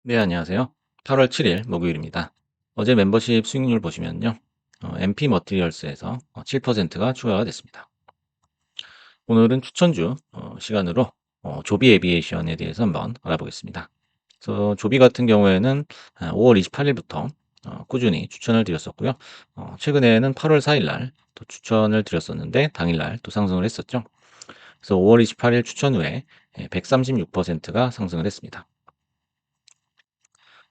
네, 안녕하세요. 8월 7일 목요일입니다. 어제 멤버십 수익률 보시면요. MP 머티리얼스에서 7%가 추가가 됐습니다. 오늘은 추천주 시간으로 조비 에비에이션에 대해서 한번 알아보겠습니다. 그래서 조비 같은 경우에는 5월 28일부터 꾸준히 추천을 드렸었고요. 최근에는 8월 4일 날 또 추천을 드렸었는데 당일 날 또 상승을 했었죠. 그래서 5월 28일 추천 후에 136%가 상승을 했습니다.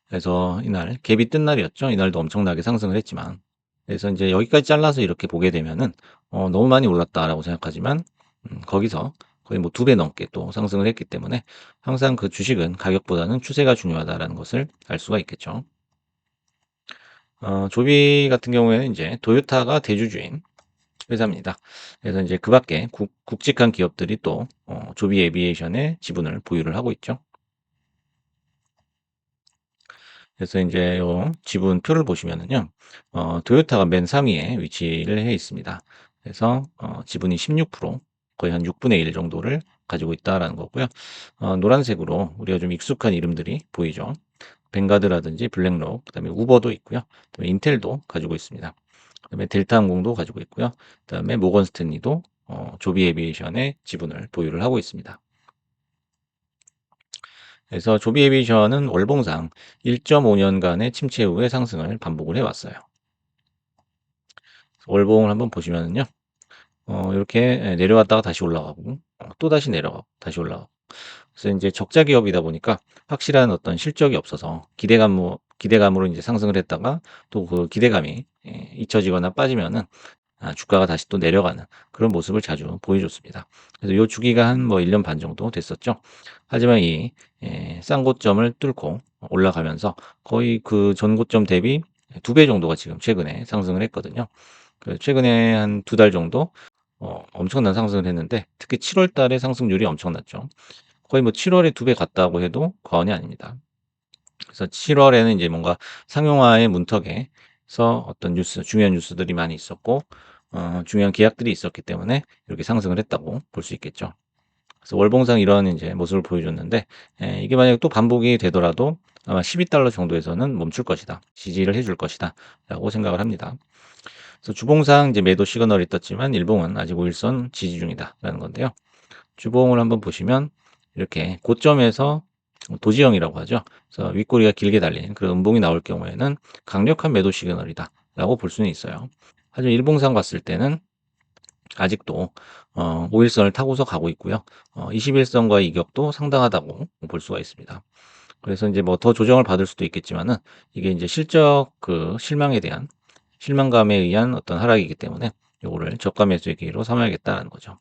그래서 이날 갭이 뜬 날이었죠. 이날도 엄청나게 상승을 했지만 그래서 이제 여기까지 잘라서 이렇게 보게 되면은 '너무 많이 올랐다.'라고 생각하지만 거기서 거의 뭐 2배 넘게 또 상승을 했기 때문에 항상 그 주식은 가격보다는 추세가 중요하다라는 것을 알 수가 있겠죠. 조비 같은 경우에는 이제 토요타가 대주주인 회사입니다. 그래서 이제 그 밖에 굵직한 기업들이 또 조비 에비에이션의 지분을 보유를 하고 있죠. 그래서 이제 요 지분표를 보시면은요. 토요타가 맨 상위에 위치를 해 있습니다. 그래서 지분이 16%, 거의 한 6분의 1 정도를 가지고 있다라는 거고요. 노란색으로 우리가 좀 익숙한 이름들이 보이죠. 벵가드라든지 블랙록, 그다음에 우버도 있고요. 그다음에 인텔도 가지고 있습니다. 그다음에 델타항공도 가지고 있고요. 그다음에 모건 스탠리도 조비 에비에이션의 지분을 보유를 하고 있습니다. 그래서 조비 에비에이션은 월봉상 1.5년간의 침체 후에 상승을 반복을 해 왔어요. 월봉을 한번 보시면은요. 이렇게 내려왔다가 다시 올라가고 또다시 내려가고 다시 올라가고. 그래서 인제 적자 기업이다 보니까 확실한 어떤 실적이 없어서 기대감으로 인제 상승을 했다가 또 그 기대감이 잊혀지거나 빠지면은 주가가 다시 또 내려가는 그런 모습을 자주 보여줬습니다. 그래서 요 주기가 한 뭐 1년 반 정도 됐었죠. 하지만 이 싼 고점을 뚫고 올라가면서 거의 그 전 고점 대비 2배 정도가 지금 최근에 상승을 했거든요. 그 최근에 한 2달 정도 엄청난 상승을 했는데 특히 7월 달에 상승률이 엄청났죠. 거의 뭐 7 월에 2배 갔다고 해도 과언이 아닙니다. 그래서 7 월에는 이제 뭔가 상용화의 문턱에서 어떤 뉴스 중요한 뉴스들이 많이 있었고 중요한 계약들이 있었기 때문에 이렇게 상승을 했다고 볼 수 있겠죠. 그래서 월봉상 이런 인제 모습을 보여줬는데 이게 만약에 또 반복이 되더라도 아마 12달러 정도에서는 멈출 것이다. 지지를 해줄 것이다라고 생각을 합니다. 그래서 주봉상 이제 매도 시그널이 떴지만 일봉은 아직 5 일선 지지 중이다라는 건데요. 주봉을 한번 보시면 이렇게 고점에서 도지형이라고 하죠. 그래서 윗꼬리가 길게 달린 그런 음봉이 나올 경우에는 강력한 매도 시그널이다라고 볼 수는 있어요. 하지만 일봉상 봤을 때는 아직도 5 일선을 타고서 가고 있고요. 21선과의 이격도 상당하다고 볼 수가 있습니다. 그래서 인제 뭐 더 조정을 받을 수도 있겠지만은 이게 인제 실적 그 실망에 대한 실망감에 의한 어떤 하락이기 때문에 요거를 저가 매수의 기회로 삼아야겠다라는 거죠.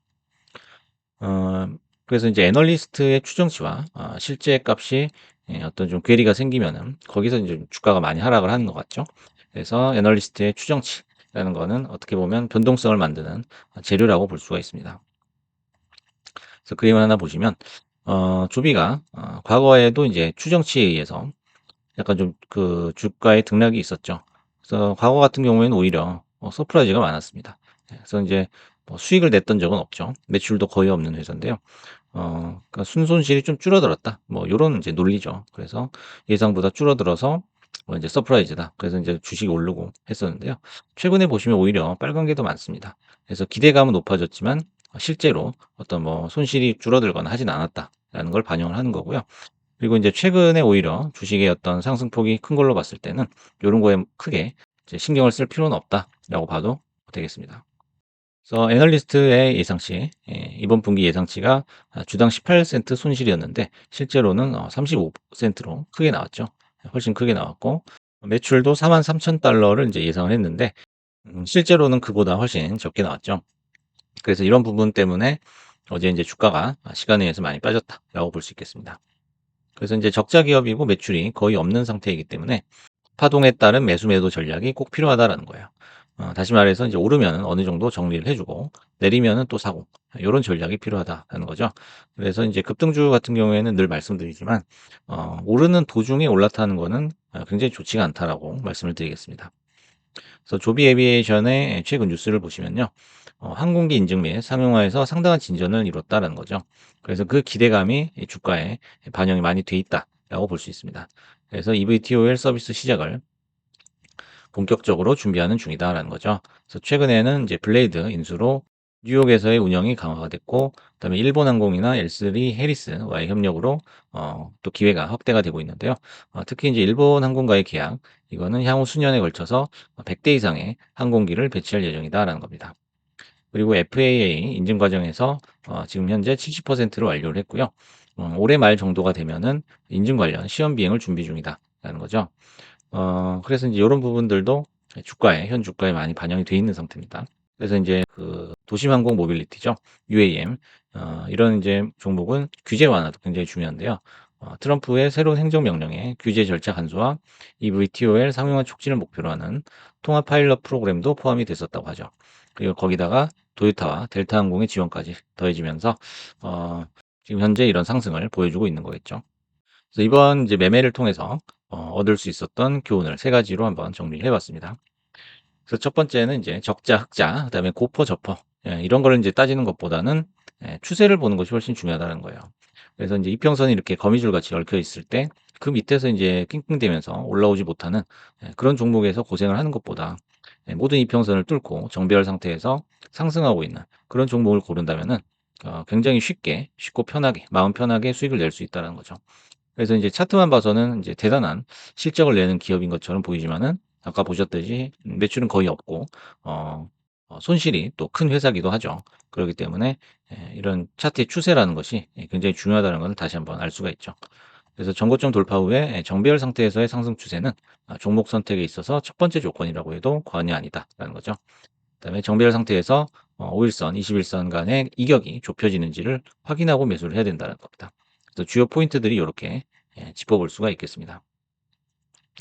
어 그래서 인제 애널리스트의 추정치와 실제 값이 어떤 좀 괴리가 생기면은 거기서 인제 주가가 많이 하락을 하는 것 같죠. 그래서 애널리스트의 추정치라는 거는 어떻게 보면 변동성을 만드는 재료라고 볼 수가 있습니다. 그래서 그림을 하나 보시면 조비가 과거에도 인제 추정치에 의해서 약간 좀 그 주가의 등락이 있었죠. 그래서 과거 같은 경우에는 오히려 서프라이즈가 많았습니다. 그래서 인제 뭐 수익을 냈던 적은 없죠. 매출도 거의 없는 회사인데요. 그러니까 '순손실이 좀 줄어들었다.' 뭐 요런 인제 논리죠. 그래서 예상보다 줄어들어서 인제 서프라이즈다. 그래서 인제 주식이 오르고 했었는데요. 최근에 보시면 오히려 빨간 게 더 많습니다. 그래서 기대감은 높아졌지만 실제로 어떤 뭐 손실이 줄어들거나 하진 않았다라는 걸 반영을 하는 거고요. 그리고 인제 최근에 오히려 주식의 어떤 상승폭이 큰 걸로 봤을 때는 요런 거에 크게 이제 '신경을 쓸 필요는 없다.'라고 봐도 되겠습니다. 그래서 애널리스트의 예상치 이번 분기 예상치가 주당 18센트 손실이었는데 실제로는 35센트로 크게 나왔죠. 훨씬 크게 나왔고 매출도 43,000달러를 인제 예상을 했는데 실제로는 그보다 훨씬 적게 나왔죠. 그래서 이런 부분 때문에 어제 인제 주가가 '시간에 의해서 많이 빠졌다.'라고 볼 수 있겠습니다. 그래서 인제 적자 기업이고 매출이 거의 없는 상태이기 때문에 파동에 따른 매수 매도 전략이 꼭 필요하다라는 거예요. 다시 말해서 이제 오르면은 어느 정도 정리를 해 주고 내리면은 또 사고 요런 전략이 필요하다라는 거죠. 그래서 인제 급등주 같은 경우에는 늘 말씀드리지만 오르는 도중에 올라타는 거는 굉장히 좋지가 않다라고 말씀을 드리겠습니다. 그래서 조비 에비에이션의 최근 뉴스를 보시면요. 항공기 인증 및 상용화에서 상당한 진전을 이뤘다라는 거죠. 그래서 그 기대감이 이 주가에 반영이 많이 돼 있다. 라고 볼 수 있습니다. 그래서 EVTOL 서비스 시작을 본격적으로 준비하는 중이다라는 거죠. 그래서 최근에는 이제 블레이드 인수로 뉴욕에서의 운영이 강화가 됐고, 그다음에 일본 항공이나 L3 해리스와의 협력으로 또 기회가 확대가 되고 있는데요. 특히 이제 일본 항공과의 계약, 이거는 향후 수년에 걸쳐서 100대 이상의 항공기를 배치할 예정이다라는 겁니다. 그리고 FAA 인증 과정에서 지금 현재 70%를 완료를 했고요. 올해 말 정도가 되면은 인증 관련 시험 비행을 준비 중이다라는 거죠. 그래서 이제 요런 부분들도 주가에 현 주가에 많이 반영이 돼 있는 상태입니다. 그래서 인제 그 도심 항공 모빌리티죠. UAM 이런 인제 종목은 규제 완화도 굉장히 중요한데요. 트럼프의 새로운 행정 명령에 규제 절차 간소화, EVTOL 상용화 촉진을 목표로 하는 통합 파일럿 프로그램도 포함이 됐었다고 하죠. 그리고 거기다가 도요타와 델타 항공의 지원까지 더해지면서 어 지금 현재 이런 상승을 보여주고 있는 거겠죠. 그래서 이번 이제 매매를 통해서 얻을 수 있었던 교훈을 세 가지로 한번 정리를 해 봤습니다. 그래서 첫 번째는 이제 적자, 흑자, 그다음에 고퍼, 저퍼 이런 거를 인제 따지는 것보다는 추세를 보는 것이 훨씬 중요하다는 거예요. 그래서 인제 이평선이 이렇게 거미줄 같이 얽혀 있을 때 그 밑에서 인제 낑낑대면서 올라오지 못하는 그런 종목에서 고생을 하는 것보다 모든 이평선을 뚫고 정배열 상태에서 상승하고 있는 그런 종목을 고른다면은 굉장히 쉽고 편하게 마음 편하게 수익을 낼 수 있다라는 거죠. 그래서 인제 차트만 봐서는 인제 대단한 실적을 내는 기업인 것처럼 보이지만은 아까 보셨듯이 매출은 거의 없고 어 손실이 또 큰 회사기도 하죠. 그러기 때문에 이런 차트의 추세라는 것이 굉장히 중요하다는 것을 다시 한번 알 수가 있죠. 그래서 전고점 돌파 후에 정배열 상태에서의 상승 추세는 종목 선택에 있어서 첫 번째 조건이라고 해도 과언이 아니다라는 거죠. 그다음에 정배열 상태에서 5 일선, 21선 간의 이격이 좁혀지는지를 확인하고 매수를 해야 된다는 겁니다. 그래서 주요 포인트들이 요렇게 짚어볼 수가 있겠습니다.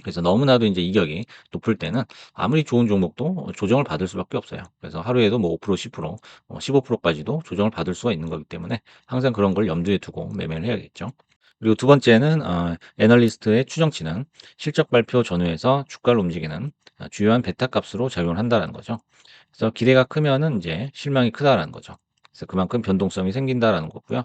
그래서 너무나도 인제 이격이 높을 때는 아무리 좋은 종목도 조정을 받을 수밖에 없어요. 그래서 하루에도 뭐 5% 10% 15% 까지도 조정을 받을 수가 있는 거기 때문에 항상 그런 걸 염두에 두고 매매를 해야겠죠. 그리고 두 번째는 애널리스트의 추정치는 실적 발표 전후에서 주가를 움직이는 주요한 베타 값으로 작용을 한다라는 거죠. 그래서 기대가 크면은 인제 실망이 크다라는 거죠. 그래서 그만큼 변동성이 생긴다라는 거고요.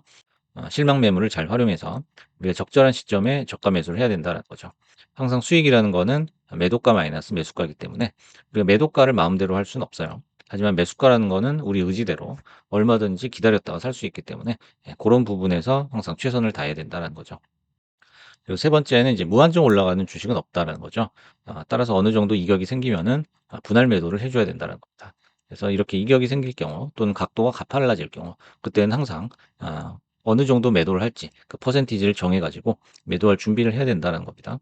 실망 매물을 잘 활용해서 우리가 적절한 시점에 저가 매수를 해야 된다는 거죠. 항상 수익이라는 거는 매도가 마이너스 매수가이기 때문에 우리가 매도가를 마음대로 할 수는 없어요. 하지만 매수가라는 거는 우리 의지대로 얼마든지 기다렸다가 살 수 있기 때문에 그런 부분에서 항상 최선을 다해야 된다는 거죠. 그리고 세 번째는 이제 무한정 올라가는 주식은 없다라는 거죠. 따라서 어느 정도 이격이 생기면은 분할 매도를 해 줘야 된다는 겁니다. 그래서 이렇게 이격이 생길 경우 또는 각도가 가팔라질 경우 그때는 항상 어느 정도 매도를 할지 그 퍼센티지를 정해 가지고 매도할 준비를 해야 된다는 겁니다.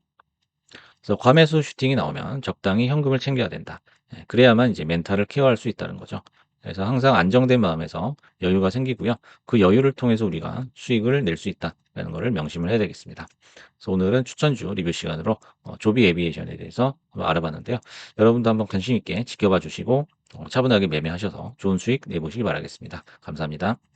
그래서 과매수 슈팅이 나오면 적당히 현금을 챙겨야 된다. 그래야만 이제 멘탈을 케어할 수 있다는 거죠. 그래서 항상 안정된 마음에서 여유가 생기고요. 그 여유를 통해서 우리가 수익을 낼 수 있다라는 거를 명심을 해야 되겠습니다. 그래서 오늘은 추천주 리뷰 시간으로 조비 에비에이션에 대해서 한번 알아봤는데요. 여러분도 한번 관심 있게 지켜봐 주시고 차분하게 매매하셔서 좋은 수익 내보시기 바라겠습니다. 감사합니다.